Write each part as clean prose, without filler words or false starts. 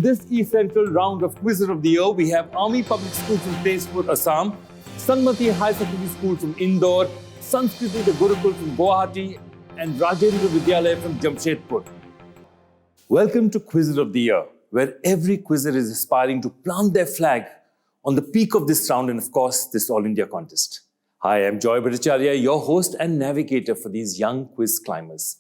this East Central round of Quiz of the Year, we have Army Public School from Tezpur, Assam, Sanmati Higher Secondary School from Indore, Sanskriti The Gurukul from Guwahati, and Rajendra Vidyalaya from Jamshedpur. Welcome to Quiz of the Year, where every quizzer is aspiring to plant their flag on the peak of this round and, of course, this All India contest. Hi, I'm Joy Bhattacharjya, your host and navigator for these young quiz climbers.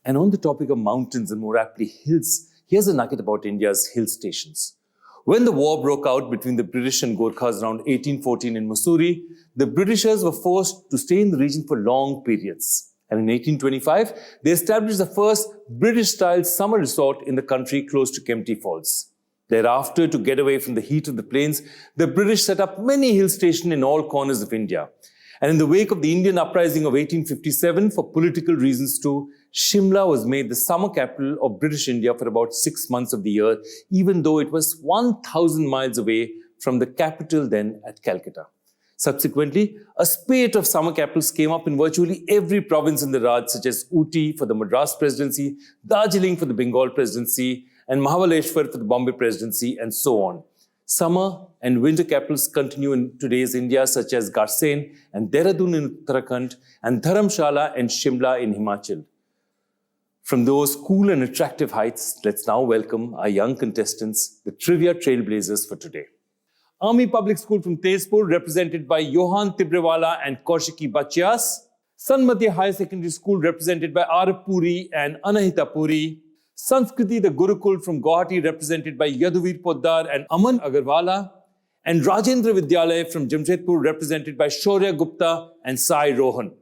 And on the topic of mountains and more aptly hills, here's a nugget about India's hill stations. When the war broke out between the British and Gorkhas around 1814 in Mussoorie, the Britishers were forced to stay in the region for long periods. And in 1825, they established the first British-style summer resort in the country close to Kempty Falls. Thereafter, to get away from the heat of the plains, the British set up many hill stations in all corners of India. And in the wake of the Indian uprising of 1857, for political reasons too, Shimla was made the summer capital of British India for about 6 months of the year, even though it was 1,000 miles away from the capital then at Calcutta. Subsequently, a spate of summer capitals came up in virtually every province in the Raj, such as Ooty for the Madras Presidency, Darjeeling for the Bengal Presidency, and Mahabaleshwar for the Bombay Presidency, and so on. Summer and winter capitals continue in today's India, such as Garsen and Dehradun in Uttarakhand, and Dharamshala and Shimla in Himachal. From those cool and attractive heights, let's now welcome our young contestants, the trivia trailblazers for today. Army Public School from Tezpur, represented by Johan Tibrewala and Kaushiki Bachias. Sanmati Higher Secondary School, represented by Arab Puri and Anahita Puri. Sanskriti The Gurukul from Guwahati, represented by Yaduvir Poddar and Aman Agarwala. And Rajendra Vidyalaya from Jamshedpur, represented by Shaurya Gupta and Sai Rohan.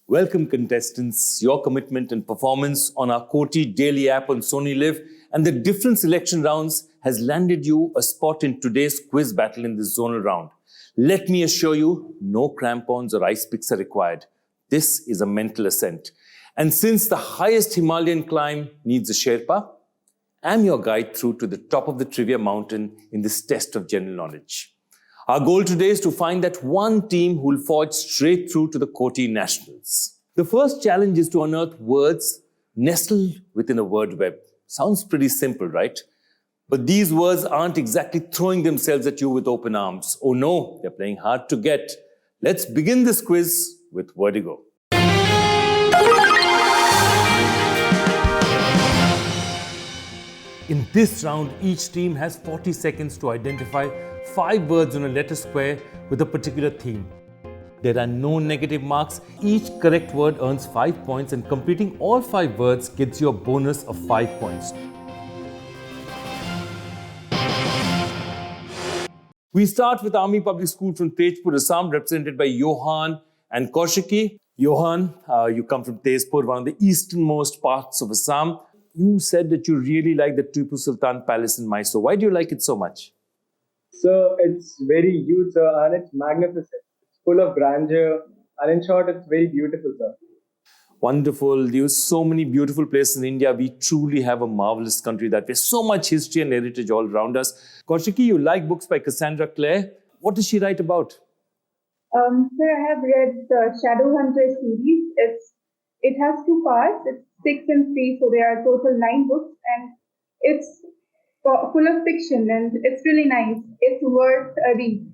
Welcome, contestants. Your commitment and performance on our QOTY daily app on Sony LIV and the different selection rounds has landed you a spot in today's quiz battle in this zonal round. Let me assure you, no crampons or ice picks are required. This is a mental ascent. And since the highest Himalayan climb needs a Sherpa, I'm your guide through to the top of the trivia mountain in this test of general knowledge. Our goal today is to find that one team who will forge straight through to the QOTY Nationals. The first challenge is to unearth words nestled within a word web. Sounds pretty simple, right? But these words aren't exactly throwing themselves at you with open arms. Oh no, they're playing hard to get. Let's begin this quiz with Vertigo. In this round, each team has 40 seconds to identify 5 words on a letter square with a particular theme. There are no negative marks. Each correct word earns 5 points, and completing all 5 words gives you a bonus of 5 points. We start with Army Public School from Tezpur, Assam, represented by Johan and Kaushiki. Johan, you come from Tezpur, one of the easternmost parts of Assam. You said that you really like the Tipu Sultan Palace in Mysore. Why do you like it so much? So it's very huge, sir, and it's magnificent. It's full of grandeur, and in short, it's very beautiful, sir. Wonderful. There's so many beautiful places in India. We truly have a marvelous country that way. So much history and heritage all around us. Kaushiki, you like books by Cassandra Clare. What does she write about? Sir, I have read the Shadowhunter series. It has 2 parts. It's 6 and 3, so there are total 9 books, and it's full of fiction, and it's really nice. It's worth a read.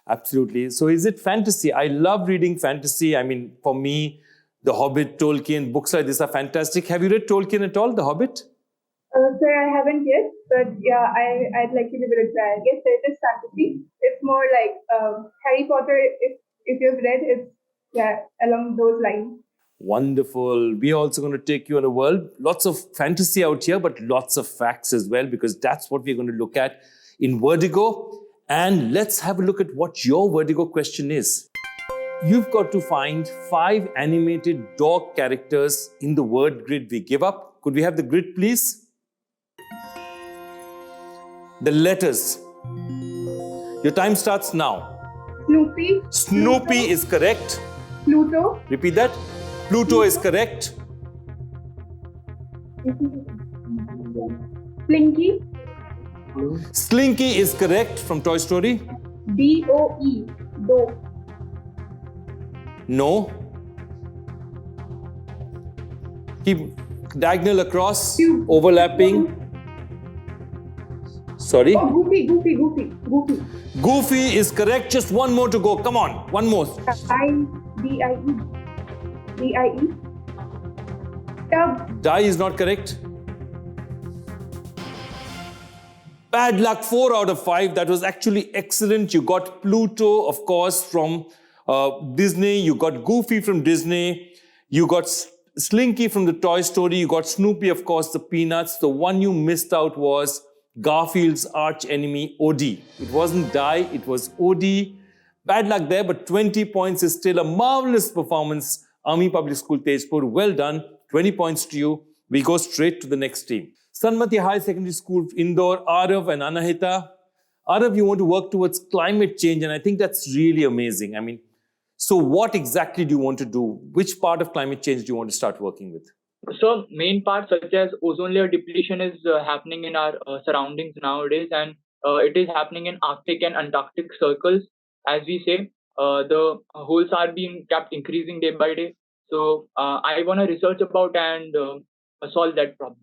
Absolutely. So is it fantasy? I love reading fantasy. I mean, for me, The Hobbit, Tolkien, books like this are fantastic. Have you read Tolkien at all, The Hobbit? Sir, I haven't yet, but yeah, I'd like to give it a try. I guess it is fantasy. It's more like Harry Potter. If you've read, it's along those lines. Wonderful. We are also going to take you on a world. Lots of fantasy out here, but lots of facts as well, because that's what we're going to look at in Vertigo. And let's have a look at what your Vertigo question is. You've got to find 5 animated dog characters in the word grid we give up. Could we have the grid, please? The letters. Your time starts now. Snoopy. Snoopy is correct. Pluto. Repeat that. Pluto is correct. Slinky. Slinky is correct from Toy Story. D-O-E. Do. No. Keep diagonal across, overlapping. Sorry? Oh, goofy. Goofy is correct. Just one more to go. Come on. One more. D-I-E. Tub. Die is not correct. Bad luck, 4 out of 5. That was actually excellent. You got Pluto, of course, from Disney. You got Goofy from Disney. You got Slinky from the Toy Story. You got Snoopy, of course, the Peanuts. The one you missed out was Garfield's arch enemy, Odie. It wasn't Die, it was Odie. Bad luck there, but 20 points is still a marvelous performance. Army Public School, Tezpur, well done. 20 points to you. We go straight to the next team. Sanmati Higher Secondary School, Indore, Arav and Anahita. Arav, you want to work towards climate change, and I think that's really amazing. I mean, so what exactly do you want to do? Which part of climate change do you want to start working with? So main parts such as ozone layer depletion is happening in our surroundings nowadays, and it is happening in Arctic and Antarctic circles. As we say, the holes are being kept increasing day by day. So I want to research about and solve that problem.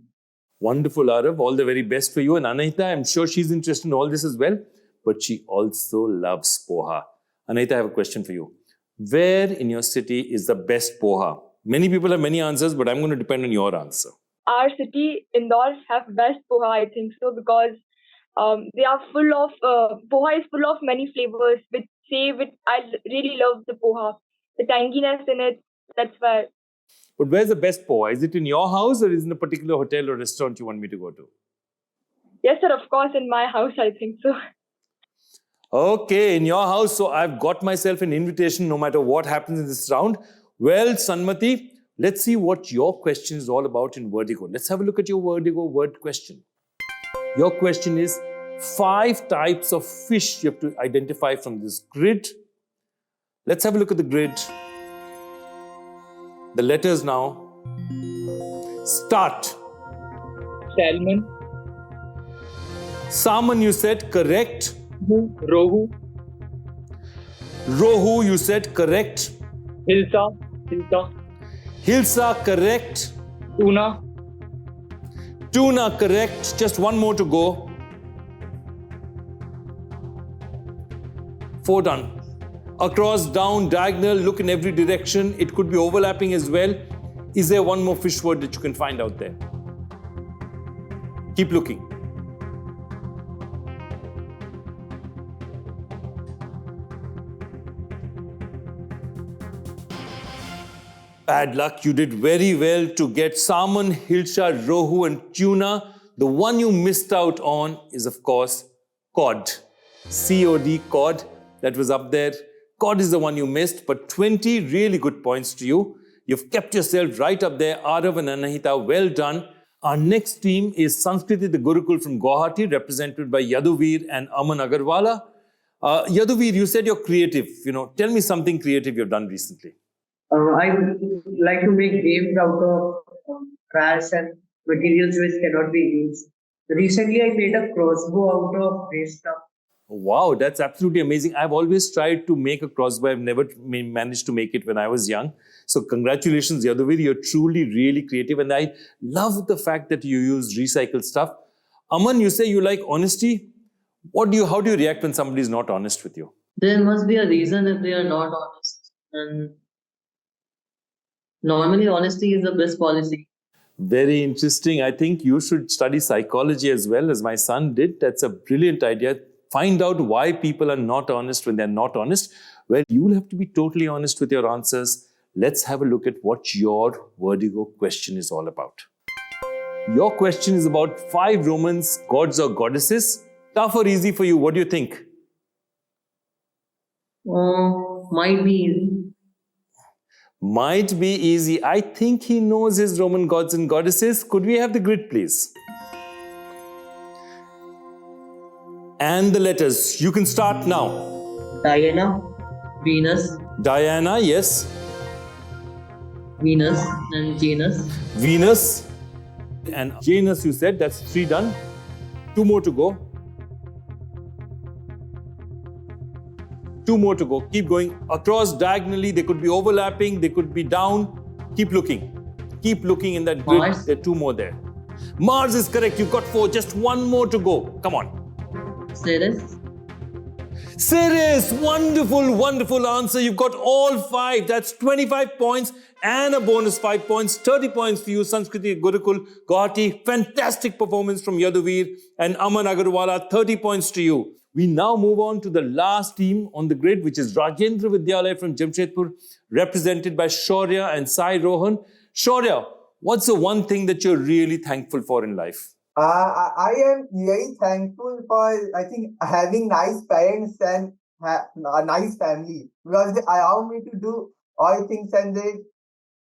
Wonderful, Arav. All the very best for you. And Anahita, I'm sure she's interested in all this as well, but she also loves poha. Anahita, I have a question for you. Where in your city is the best poha? Many people have many answers, but I'm going to depend on your answer. Our city, Indore, have best poha, I think so, because they are full of, poha is full of many flavors, I really love the poha. The tanginess in it, that's why. But where's the best poha? Is it in your house or is it in a particular hotel or restaurant you want me to go to? Yes, sir, of course, in my house, I think so. Okay, in your house. So I've got myself an invitation no matter what happens in this round. Well, Sanmati, let's see what your question is all about in Vertigo. Let's have a look at your Vertigo word question. Your question is 5 types of fish you have to identify from this grid. Let's have a look at the grid. The letters now. Start. Salmon, Salmon, you said correct. rohu, Rohu, you said correct. hilsa, Hilsa, correct. tuna, Tuna, correct. Just one more to go. 4 done. Across, down, diagonal, look in every direction. It could be overlapping as well. Is there one more fish word that you can find out there? Keep looking. Bad luck. You did very well to get salmon, hilsa, rohu and tuna. The one you missed out on is, of course, cod. C-O-D, cod. That was up there. Cod is the one you missed, but 20 really good points to you. You've kept yourself right up there. Arav and Anahita, well done. Our next team is Sanskriti The Gurukul from Guwahati, represented by Yaduvir and Aman Agarwala. Yaduvir, you said you're creative. Tell me something creative you've done recently. I would like to make games out of trash and materials which cannot be used. Recently, I made a crossbow out of waste stuff. Wow, that's absolutely amazing. I've always tried to make a crossbow. I've never managed to make it when I was young. So congratulations, Yaduvir. You're truly, really creative. And I love the fact that you use recycled stuff. Aman, you say you like honesty. How do you react when somebody is not honest with you? There must be a reason if they are not honest. And normally, honesty is the best policy. Very interesting. I think you should study psychology as well, as my son did. That's a brilliant idea. Find out why people are not honest when they're not honest. Well, you'll have to be totally honest with your answers. Let's have a look at what your Vertigo question is all about. Your question is about 5 Romans, gods or goddesses. Tough or easy for you? What do you think? Might be easy. Might be easy. I think he knows his Roman gods and goddesses. Could we have the grid, please? And the letters. You can start now. Diana, Venus, Diana, yes. Venus and Janus. Venus and Janus, you said. That's 3 done. 2 more to go. 2 more to go. Keep going. Across diagonally, they could be overlapping, they could be down. Keep looking. Keep looking in that grid. Mars. There are 2 more there. Mars is correct. You've got 4. Just 1 more to go. Come on. Ceres. Ceres, wonderful, wonderful answer. You've got all 5. That's 25 points and a bonus 5 points. 30 points for you, Sanskriti Gurukul, Guwahati. Fantastic performance from Yaduvir and Aman Agarwala. 30 points to you. We now move on to the last team on the grid, which is Rajendra Vidyalaya from Jamshedpur, represented by Shaurya and Sai Rohan. Shaurya, what's the one thing that you're really thankful for in life? I am very thankful for, I think, having nice parents and a nice family, because they allow me to do all things, and they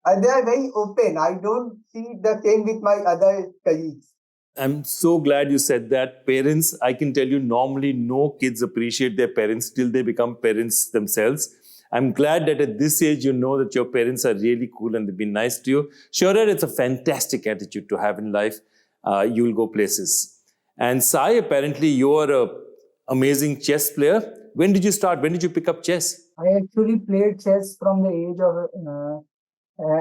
are very open. I don't see the same with my other colleagues. I'm so glad you said that. Parents, I can tell you, normally no kids appreciate their parents till they become parents themselves. I'm glad that at this age you know that your parents are really cool and they've been nice to you. Sure, it's a fantastic attitude to have in life. You'll go places. And Sai, apparently you're an amazing chess player. When did you start? When did you pick up chess? I actually played chess from the age of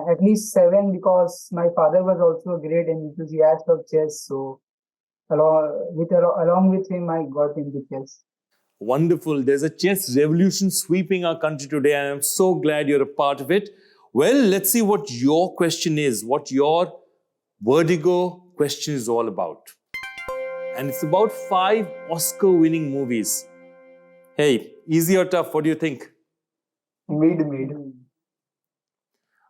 at least 7, because my father was also a great enthusiast of chess. So along with him, I got into chess. Wonderful. There's a chess revolution sweeping our country today, and I'm so glad you're a part of it. Well, let's see what your question is, what your Vertigo question is all about. And it's about 5 Oscar-winning movies. Hey, easy or tough? What do you think? Mid.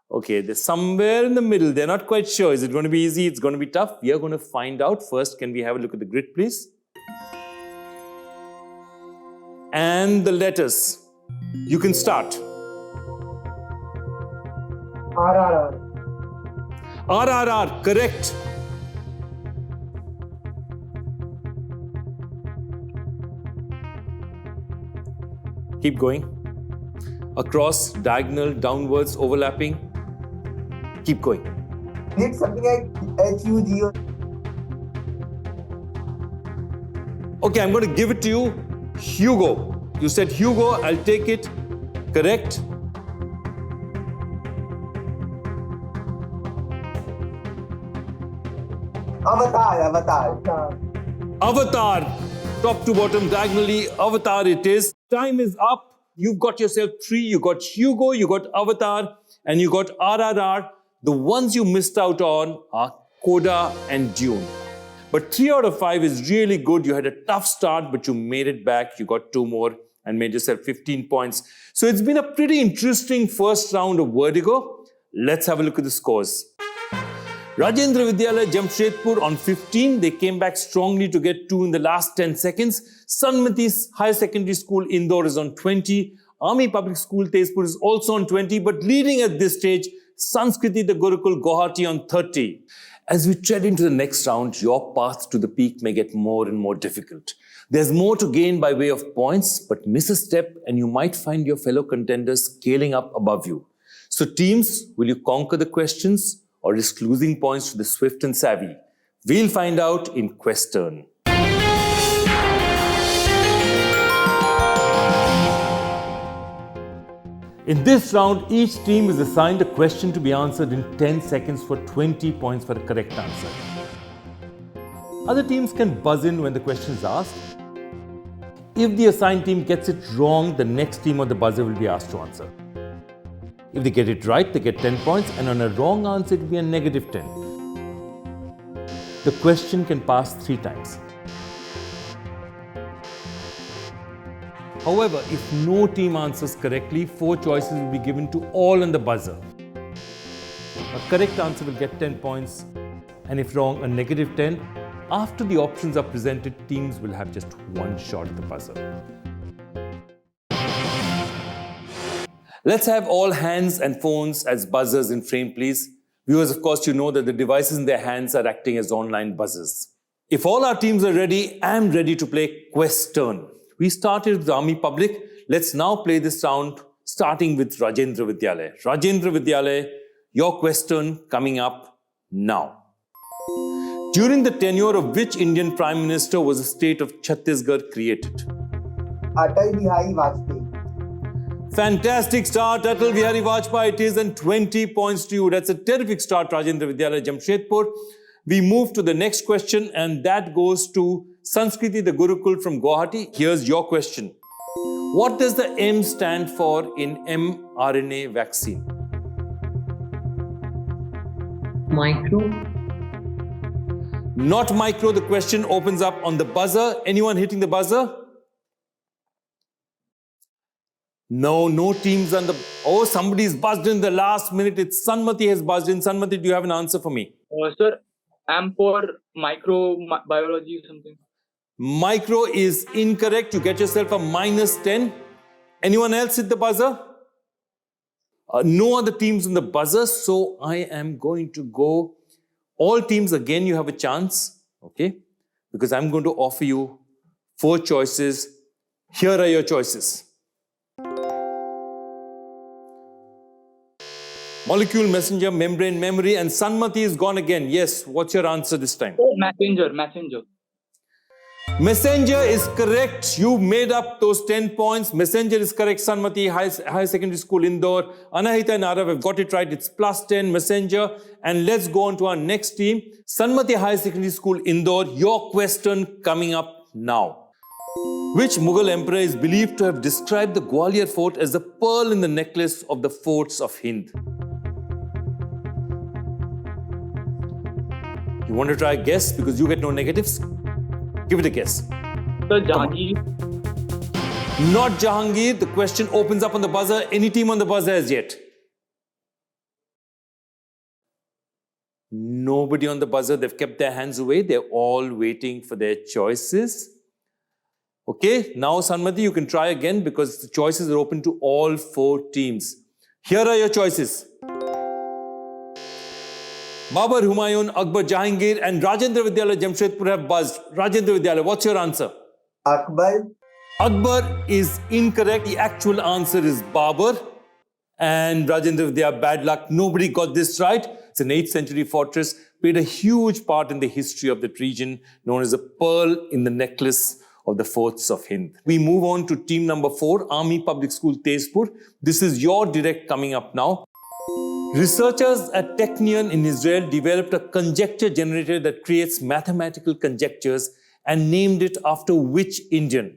Okay, they're somewhere in the middle. They're not quite sure. Is it going to be easy? It's going to be tough? We are going to find out. First, can we have a look at the grid, please? And the letters. You can start. RRR. RRR, correct. Keep going. Across, diagonal, downwards, overlapping. Keep going. It's something like HUGO. Okay, I'm going to give it to you. Hugo. You said Hugo, I'll take it. Correct. Avatar. Avatar. Top to bottom, diagonally, Avatar it is. Time is up. You've got yourself 3. You got Hugo, you got Avatar, and you got RRR. The ones you missed out on are Coda and Dune. But 3 out of 5 is really good. You had a tough start, but you made it back. You got 2 more and made yourself 15 points. So it's been a pretty interesting first round of Vertigo. Let's have a look at the scores. Rajendra Vidyalaya, Jamshedpur on 15. They came back strongly to get 2 in the last 10 seconds. Sanmati Higher Secondary School, Indore is on 20. Army Public School, Tezpur is also on 20. But leading at this stage, Sanskriti The Gurukul, Guwahati on 30. As we tread into the next round, your path to the peak may get more and more difficult. There's more to gain by way of points, but miss a step and you might find your fellow contenders scaling up above you. So teams, will you conquer the questions or risk losing points to the swift and savvy? We'll find out in Quest Turn. In this round, each team is assigned a question to be answered in 10 seconds for 20 points for a correct answer. Other teams can buzz in when the question is asked. If the assigned team gets it wrong, the next team on the buzzer will be asked to answer. If they get it right, they get 10 points, and on a wrong answer, it will be a negative 10. The question can pass 3 times. However, if no team answers correctly, 4 choices will be given to all on the buzzer. A correct answer will get 10 points, and if wrong, a negative 10. After the options are presented, teams will have just 1 shot at the buzzer. Let's have all hands and phones as buzzers in frame, please. Viewers, of course, you know that the devices in their hands are acting as online buzzers. If all our teams are ready, I'm ready to play Quest Turn. We started with the Army Public. Let's now play this round, starting with Rajendra Vidyalaya. Rajendra Vidyalaya, your question coming up now. During the tenure of which Indian Prime Minister was the state of Chhattisgarh created? Atal Bihari Vajpayee. Fantastic start, Atal Bihari Vajpayee it is, and 20 points to you. That's a terrific start, Rajendra Vidyalaya, Jamshedpur. We move to the next question, and that goes to Sanskriti The Gurukul from Guwahati. Here's your question. What does the M stand for in mRNA vaccine? Micro. Not micro. The question opens up on the buzzer. Anyone hitting the buzzer? No teams on the... Oh, somebody's buzzed in the last minute. It's Sanmati has buzzed in. Sanmati, do you have an answer for me? Sir, I'm for microbiology or something. Micro is incorrect. You get yourself a -10. Anyone else hit the buzzer? No other teams on the buzzer. So I am going to go... All teams, again, you have a chance. Okay? Because I'm going to offer you 4 choices. Here are your choices. Molecule, messenger, membrane, memory, and Sanmati is gone again. Yes, what's your answer this time? Messenger. Messenger is correct. You made up those 10 points. Messenger is correct. Sanmati Higher Secondary School, Indore. Anahita and Arav have got it right. It's +10, Messenger. And let's go on to our next team. Sanmati Higher Secondary School, Indore. Your question coming up now. Which Mughal emperor is believed to have described the Gwalior fort as the pearl in the necklace of the forts of Hind? You want to try a guess because you get no negatives? Give it a guess. Sir, Jahangir. Not Jahangir. The question opens up on the buzzer. Any team on the buzzer as yet? Nobody on the buzzer. They've kept their hands away. They're all waiting for their choices. Okay, now Sanmati, you can try again because the choices are open to all 4 teams. Here are your choices. Babur, Humayun, Akbar, Jahangir and Rajendra Vidyalaya, Jamshedpur have buzzed. Rajendra Vidyalaya, what's your answer? Akbar. Akbar is incorrect. The actual answer is Babur. And Rajendra Vidyalaya, bad luck. Nobody got this right. It's an 8th century fortress. Played a huge part in the history of that region, known as a pearl in the necklace of the forts of Hind. We move on to team number 4, Army Public School, Tezpur. This is your direct coming up now. Researchers at Technion in Israel developed a conjecture generator that creates mathematical conjectures and named it after which Indian?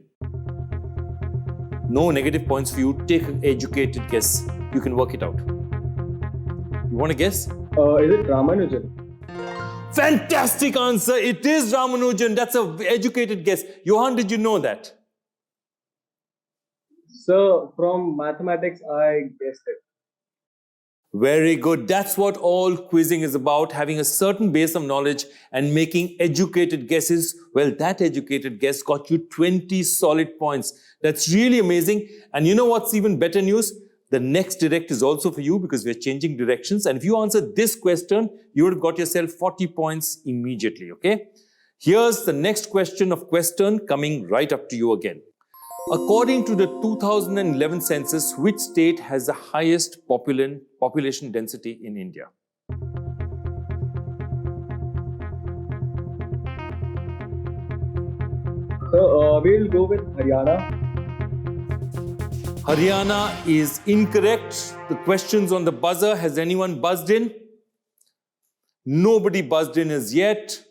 No negative points for you. Take an educated guess. You can work it out. You want to guess? Is it Ramanujan? Fantastic answer. It is Ramanujan. That's an educated guess. Johan, did you know that? So, from mathematics, I guessed it. Very good. That's what all quizzing is about, having a certain base of knowledge and making educated guesses. Well, that educated guess got you 20 solid points. That's really amazing. And you know what's even better news? The next direct is also for you because we're changing directions. And if you answer this question, you would have got yourself 40 points immediately, okay? Here's the next question of question coming right up to you again. According to the 2011 census, which state has the highest population density in India? So, we'll go with Haryana. Haryana is incorrect. The question's on the buzzer. Has anyone buzzed in? Nobody buzzed in as yet.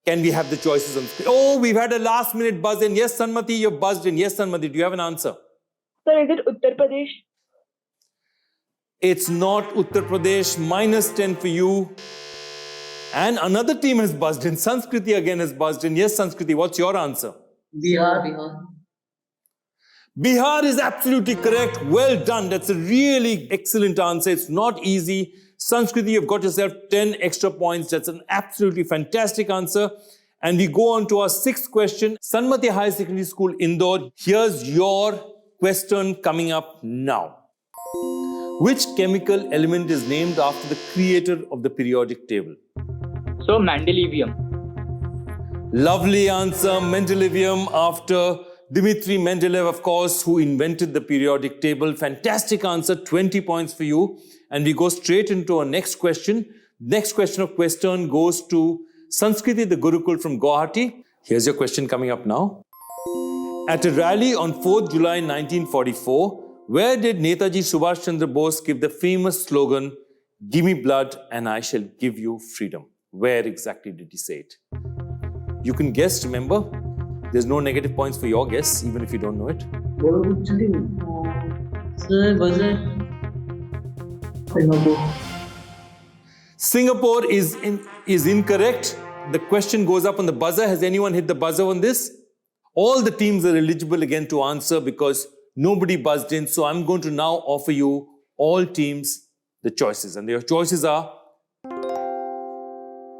Can we have the choices on screen? Oh, we've had a last minute buzz in. Yes, Sanmati, you're buzzed in. Yes, Sanmati, do you have an answer? Sir, is it Uttar Pradesh? It's not Uttar Pradesh. -10 for you. And another team has buzzed in. Sanskriti again has buzzed in. Yes, Sanskriti, what's your answer? Bihar. Bihar is absolutely correct. Well done. That's a really excellent answer. It's not easy. Sanskriti, you've got yourself 10 extra points. That's an absolutely fantastic answer. And we go on to our 6th question. Sanmati Higher Secondary School, Indore. Here's your question coming up now. Which chemical element is named after the creator of the periodic table? So, Mendelevium. Lovely answer. Mendelevium, after Dmitri Mendeleev, of course, who invented the periodic table. Fantastic answer. 20 points for you. And we go straight into our next question. Next question of question goes to Sanskriti The Gurukul from Guwahati. Here's your question coming up now. At a rally on 4th July 1944, where did Netaji Subhash Chandra Bose give the famous slogan, "Give me blood and I shall give you freedom"? Where exactly did he say it? You can guess, remember. There's no negative points for your guess, even if you don't know it. Sir, was it Singapore? Singapore is incorrect. The question goes up on the buzzer. Has anyone hit the buzzer on this? All the teams are eligible again to answer because nobody buzzed in. So I'm going to now offer you, all teams, the choices. And their choices are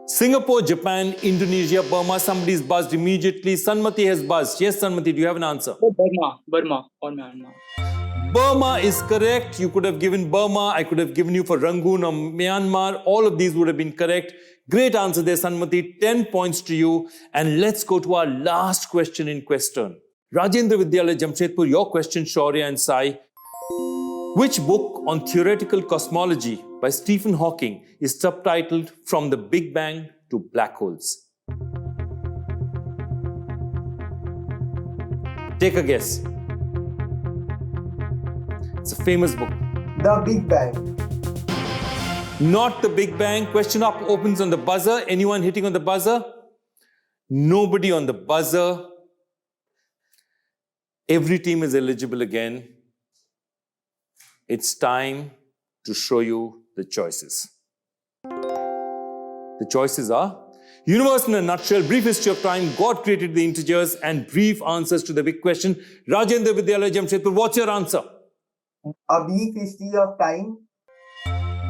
Singapore, Japan, Indonesia, Burma. Somebody's buzzed immediately. Sanmati has buzzed. Yes, Sanmati, do you have an answer? Burma or Myanmar. Burma is correct. You could have given Burma. I could have given you for Rangoon or Myanmar. All of these would have been correct. Great answer there, Sanmati. 10 points to you. And let's go to our last question in question. Rajendra Vidyalaya, Jamshedpur, your question, Shaurya and Sai. Which book on theoretical cosmology by Stephen Hawking is subtitled From the Big Bang to Black Holes? Take a guess. It's a famous book. The Big Bang. Not the Big Bang. Question up opens on the buzzer. Anyone hitting on the buzzer? Nobody on the buzzer. Every team is eligible again. It's time to show you the choices. The choices are universe in a nutshell, brief history of time, God created the integers, and brief answers to the big question. Rajendra Vidyalaya, Jamshedpur, what's your answer? A Brief History of Time.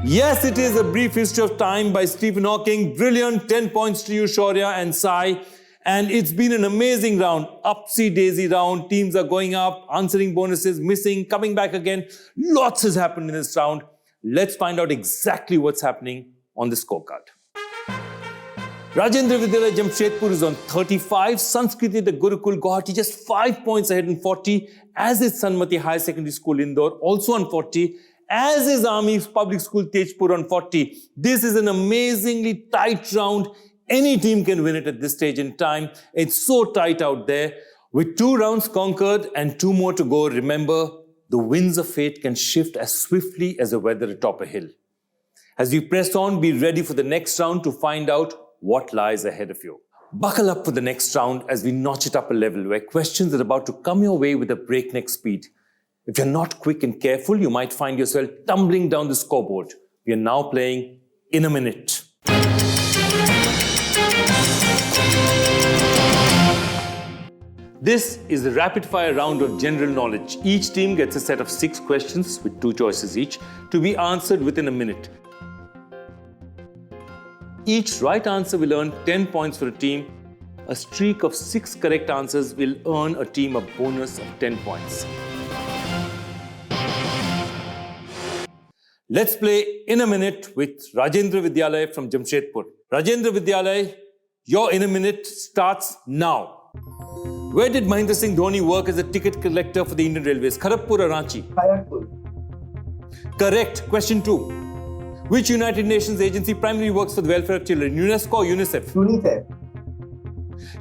Yes, it is A Brief History of Time by Stephen Hawking. Brilliant. 10 points to you, Shaurya and Sai. And it's been an amazing round. Upsy-daisy round. Teams are going up, answering bonuses, missing, coming back again. Lots has happened in this round. Let's find out exactly what's happening on the scorecard. Rajendra Vidyalaya, Jamshedpur is on 35. Sanskriti The Gurukul, Guwahati just 5 points ahead in 40. As is Sanmati Higher Secondary School, Indore, also on 40. As is Army Public School, Tezpur on 40. This is an amazingly tight round. Any team can win it at this stage in time. It's so tight out there. With 2 rounds conquered and 2 more to go, remember, the winds of fate can shift as swiftly as the weather atop a hill. As we press on, be ready for the next round to find out what lies ahead of you. Buckle up for the next round as we notch it up a level where questions are about to come your way with a breakneck speed. If you're not quick and careful, you might find yourself tumbling down the scoreboard. We are now playing in a minute. This is the rapid-fire round of general knowledge. Each team gets a set of 6 questions with 2 choices each to be answered within a minute. Each right answer will earn 10 points for a team. A streak of 6 correct answers will earn a team a bonus of 10 points. Let's play in a minute with Rajendra Vidyalaya from Jamshedpur. Rajendra Vidyalaya, your in a minute starts now. Where did Mahendra Singh Dhoni work as a ticket collector for the Indian Railways? Kharagpur or Ranchi? Kharagpur. Correct. Question 2. Which United Nations agency primarily works for the welfare of children? UNESCO or UNICEF? UNICEF.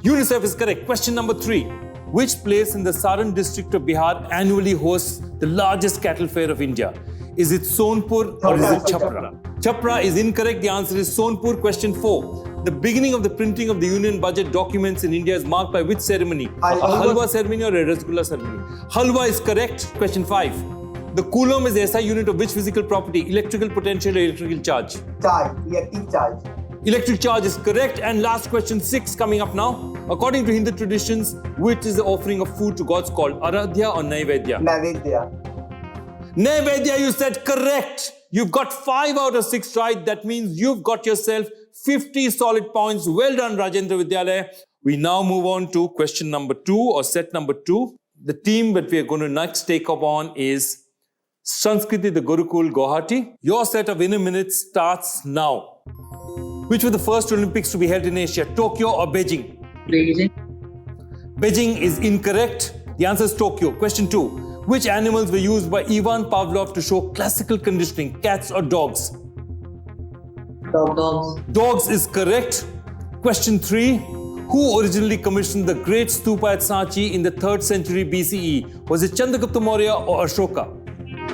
UNICEF is correct. Question number 3. Which place in the Saran district of Bihar annually hosts the largest cattle fair of India? Is it Sonpur or is it Chhapra? Chhapra is incorrect. The answer is Sonpur. Question 4. The beginning of the printing of the Union Budget documents in India is marked by which ceremony? A Halwa ceremony or a Rasgulla ceremony? Halwa is correct. Question 5. The coulomb is the SI unit of which physical property? Electrical potential or electrical charge? Charge. Electric charge. Electric charge is correct. And last question 6 coming up now. According to Hindu traditions, which is the offering of food to gods called? Aradhya or Naivedya? Naivedya. Naivedya, you said correct. You've got 5 out of 6 right. That means you've got yourself 50 solid points. Well done, Rajendra Vidyalaya. We now move on to question number 2 or set number 2. The team that we are going to next take up on is Sanskriti The Gurukul, Guwahati. Your set of in a minute starts now. Which were the first Olympics to be held in Asia? Tokyo or Beijing? Beijing. Beijing is incorrect. The answer is Tokyo. Question 2. Which animals were used by Ivan Pavlov to show classical conditioning? Cats or dogs? Dogs. Dogs is correct. Question 3. Who originally commissioned the great stupa at Sanchi in the 3rd century BCE? Was it Chandragupta Maurya or Ashoka?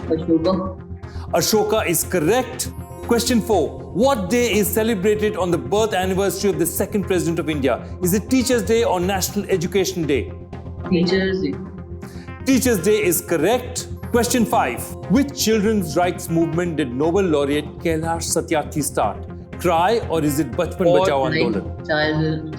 Ashoka. Ashoka is correct. Question 4. What day is celebrated on the birth anniversary of the second President of India? Is it Teachers' Day or National Education Day? Teachers Day. Teachers' Day is correct. Question 5. Which children's rights movement did Nobel laureate Kailash Satyarthi start? CRY or is it Bachpan Bachao Andolan?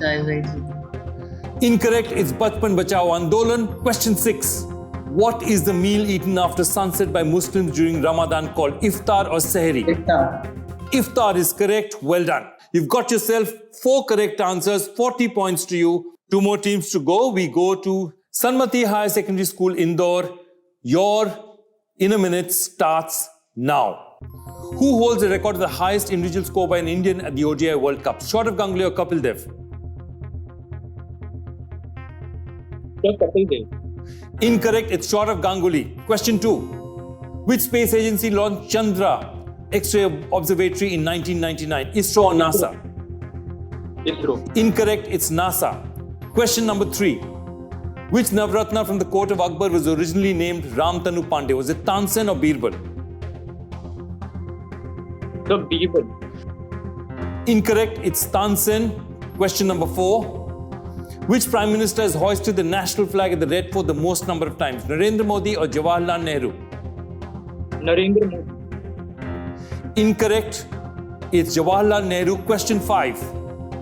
Child rights. Incorrect, it's Bachpan Bachao Andolan. Question 6. What is the meal eaten after sunset by Muslims during Ramadan called iftar or sehri? Iftar. Iftar is correct. Well done. You've got yourself 4 correct answers, 40 points to you. 2 more teams to go. We go to Sanmati Higher Secondary School, Indore. Your In a Minute starts now. Who holds the record of the highest individual score by an Indian at the ODI World Cup? Short of Ganguly or Kapil Dev? Kapil Dev. Incorrect, it's short of Ganguly. Question 2. Which space agency launched Chandra X-ray Observatory in 1999? ISRO or NASA? ISRO. Incorrect, it's NASA. Question number 3. Which Navratna from the court of Akbar was originally named Ramtanu Pandey? Was it Tansen or Birbal? The Birbal. Incorrect, it's Tansen. Question number 4. Which Prime Minister has hoisted the national flag at the Red Fort the most number of times? Narendra Modi or Jawaharlal Nehru? Narendra Modi. Incorrect, it's Jawaharlal Nehru. Question 5.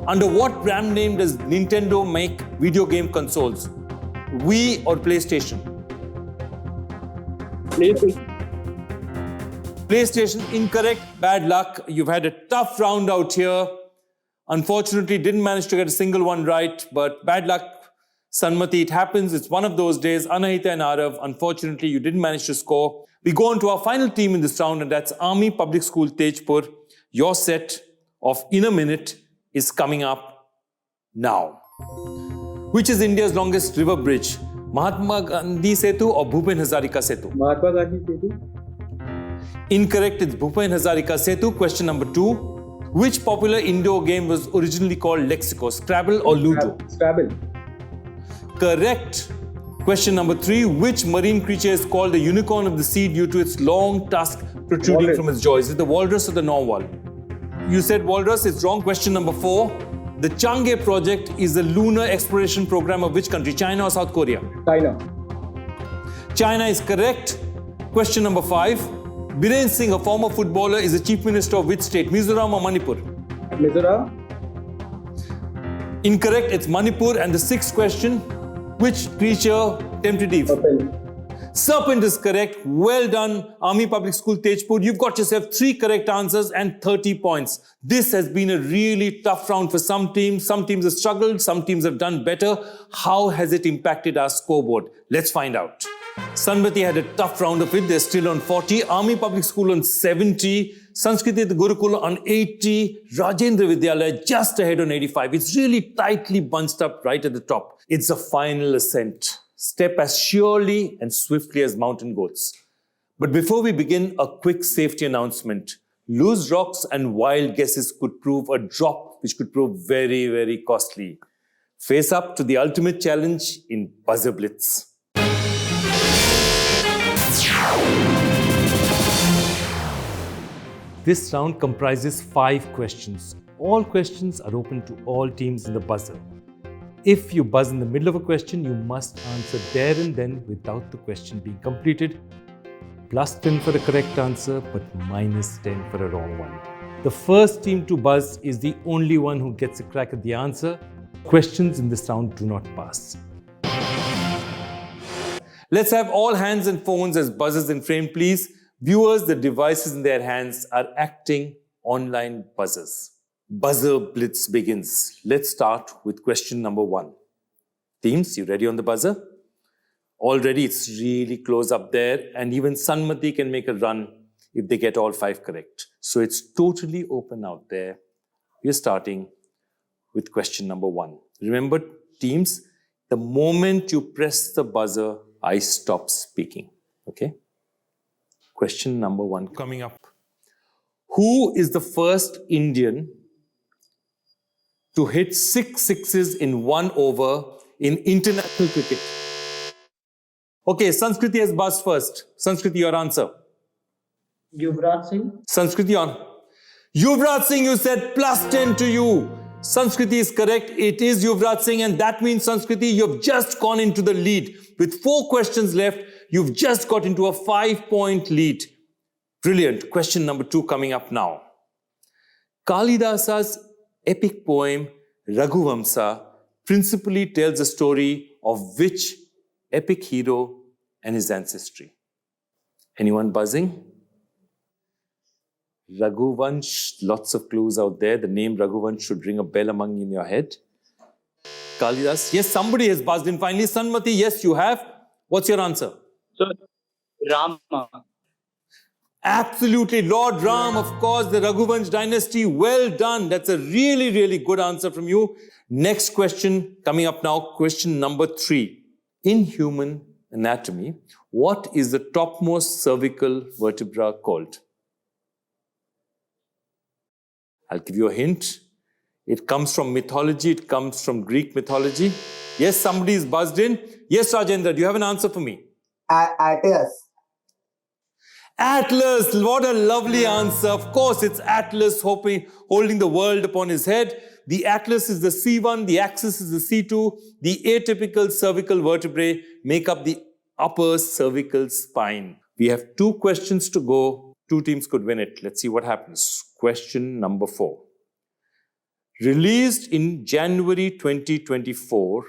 Under what brand name does Nintendo make video game consoles? Wii or PlayStation? PlayStation. PlayStation, incorrect. Bad luck. You've had a tough round out here. Unfortunately, didn't manage to get a single one right, but bad luck, Sanmati. It happens. It's one of those days. Anahita and Arav, unfortunately, you didn't manage to score. We go on to our final team in this round, and that's Army Public School, Tezpur. Your set of In a Minute is coming up now. Which is India's longest river bridge? Mahatma Gandhi Setu or Bhupen Hazarika Setu? Mahatma Gandhi Setu. Incorrect, it's Bhupen Hazarika Setu. Question number 2. Which popular indoor game was originally called Lexico? Scrabble or Ludo? Scrabble. Correct. Question number 3. Which marine creature is called the unicorn of the sea due to its long tusk protruding from its jaws? Is it the walrus or the narwhal? You said walrus, it's wrong. Question number 4. The Chang'e project is a lunar exploration program of which country? China or South Korea? China. China is correct. Question number 5. Biren Singh, a former footballer, is the Chief Minister of which state? Mizoram or Manipur? Mizoram. Incorrect, it's Manipur. And the 6th question, which creature tempted Eve? Serpent. Serpent is correct. Well done, Army Public School, Tezpur. You've got yourself 3 correct answers and 30 points. This has been a really tough round for some teams. Some teams have struggled, some teams have done better. How has it impacted our scoreboard? Let's find out. Sanmati had a tough round of it. They're still on 40. Army Public School on 70. Sanskriti The Gurukul on 80. Rajendra Vidyalaya just ahead on 85. It's really tightly bunched up right at the top. It's a final ascent. Step as surely and swiftly as mountain goats. But before we begin, a quick safety announcement. Loose rocks and wild guesses could prove a drop which could prove very, very costly. Face up to the ultimate challenge in Buzzer Blitz. This round comprises 5 questions. All questions are open to all teams in the buzzer. If you buzz in the middle of a question, you must answer there and then without the question being completed. +10 for a correct answer, but -10 for a wrong one. The first team to buzz is the only one who gets a crack at the answer. Questions in this round do not pass. Let's have all hands and phones as buzzers in frame, please. Viewers, the devices in their hands are acting online buzzers. Buzzer Blitz begins. Let's start with question number 1. Teams, you ready on the buzzer? Already it's really close up there, and even Sanmati can make a run if they get all 5 correct. So it's totally open out there. We're starting with question number 1. Remember, teams, the moment you press the buzzer, I stop speaking. Okay? Question number 1 coming up. Who is the first Indian to hit 6 sixes in 1 over in international cricket? Okay, Sanskriti has buzzed first. Sanskriti, your answer. Yuvraj Singh. Sanskriti on. Yuvraj Singh, you said +10 to you. Sanskriti is correct. It is Yuvraj Singh, and that means, Sanskriti, you've just gone into the lead. With 4 questions left, you've just got into a 5-point lead. Brilliant. Question number 2 coming up now. Kalidasa's epic poem, Raghuvamsa, principally tells the story of which epic hero and his ancestry? Anyone buzzing? Raghuvansh, lots of clues out there. The name Raghuvansh should ring a bell among in your head. Kalidas, yes, somebody has buzzed in finally. Sanmati, yes, you have. What's your answer? So, Rama. Absolutely, Lord Ram, of course, the Raghuvansh dynasty. Well done. That's a really, really good answer from you. Next question coming up now, question number 3. In human anatomy, what is the topmost cervical vertebra called? I'll give you a hint. It comes from mythology. It comes from Greek mythology. Yes, somebody is buzzed in. Yes, Rajendra, do you have an answer for me? Atlas. Atlas, what a lovely answer. Of course, it's Atlas holding the world upon his head. The Atlas is the C1, the axis is the C2. The atypical cervical vertebrae make up the upper cervical spine. We have 2 questions to go. 2 teams could win it. Let's see what happens. Question number 4. Released in January 2024,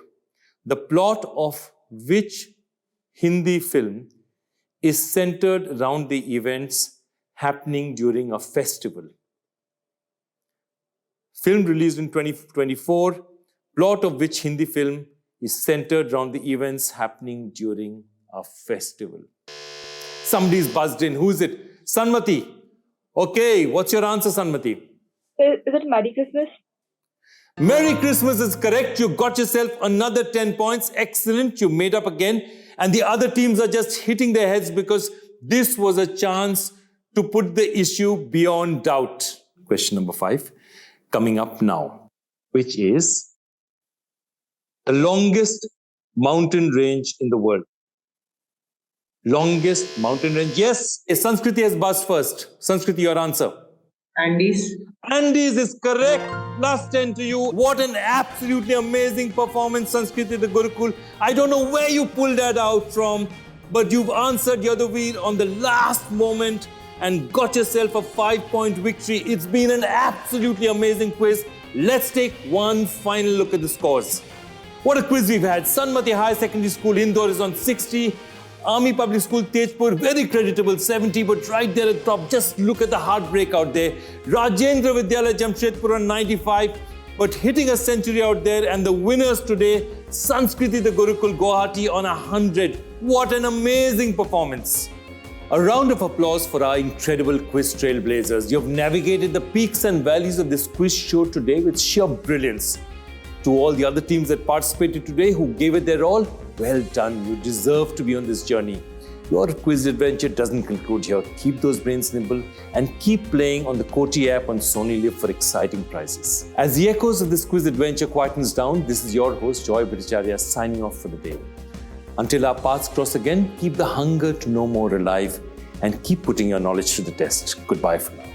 the plot of which Hindi film is centered around the events happening during a festival? Film released in 2024, plot of which Hindi film is centered around the events happening during a festival. Somebody's buzzed in. Who is it? Sanmati. Okay, what's your answer, Sanmati? Is it Merry Christmas? Merry Christmas is correct. You got yourself another 10 points. Excellent. You made up again. And the other teams are just hitting their heads because this was a chance to put the issue beyond doubt. Question number 5 coming up now, which is the longest mountain range in the world. Longest mountain range. Yes, Sanskriti has buzzed first. Sanskriti, your answer. Andes. Andes is correct. +10 to you. What an absolutely amazing performance, Sanskriti The Gurukul. I don't know where you pulled that out from, but you've answered Yadaveer on the last moment and got yourself a 5-point victory. It's been an absolutely amazing quiz. Let's take one final look at the scores. What a quiz we've had. Sanmati Higher Secondary School, Indore is on 60. Army Public School, Tezpur, very creditable, 70, but right there at the top, just look at the heartbreak out there. Rajendra Vidyalaya, Jamshedpur on 95, but hitting a century out there. And the winners today, Sanskriti The Gurukul, Guwahati on 100. What an amazing performance. A round of applause for our incredible quiz trailblazers. You've navigated the peaks and valleys of this quiz show today with sheer brilliance. To all the other teams that participated today who gave it their all, well done. You deserve to be on this journey. Your quiz adventure doesn't conclude here. Keep those brains nimble and keep playing on the QOTY app on Sony LIV for exciting prizes. As the echoes of this quiz adventure quietens down, this is your host, Joy Bhattacharjya, signing off for the day. Until our paths cross again, keep the hunger to know more alive and keep putting your knowledge to the test. Goodbye for now.